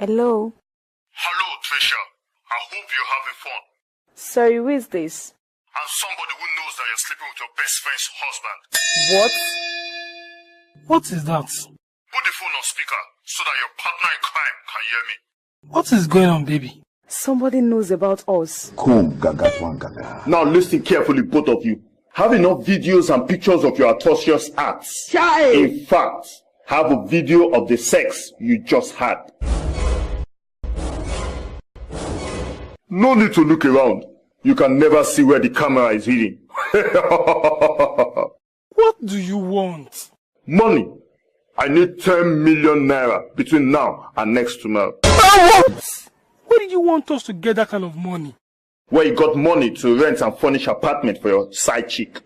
Hello. Hello, Trisha. I hope you're having fun. Sorry, who is this? I'm somebody who knows that you're sleeping with your best friend's husband. What? What is that? Put the phone on speaker so that your partner in crime can hear me. What is going on, baby? Somebody knows about us. Now listen carefully, both of you. Have enough videos and pictures of your atrocious acts. In fact, have a video of the sex you just had. No need to look around. You can never see where the camera is hidden. What do you want? Money. I need 10 million naira between now and next tomorrow. What? Where did you want us to get that kind of money? Where you got money to rent and furnish apartment for your side chick.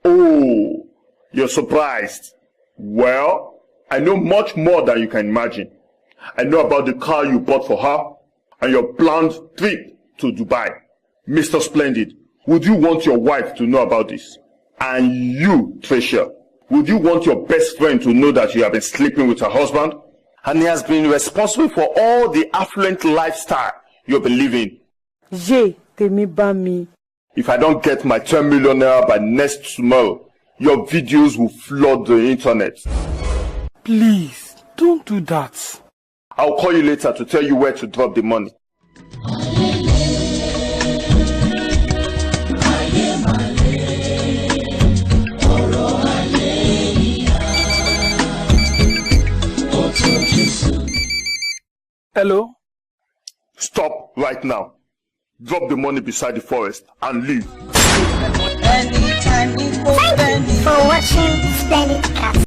Oh, you're surprised. Well, I know much more than you can imagine. I know about the car you bought for her and your planned trip to Dubai. Mr. Splendid, would you want your wife to know about this? And you, Tricia, would you want your best friend to know that you have been sleeping with her husband? And he has been responsible for all the affluent lifestyle you've been living. If I don't get my 10 million naira by next tomorrow, your videos will flood the internet. Please, don't do that. I'll call you later to tell you where to drop the money. Hello? Stop right now. Drop the money beside the forest and leave. Thank you for watching Splendid Cast.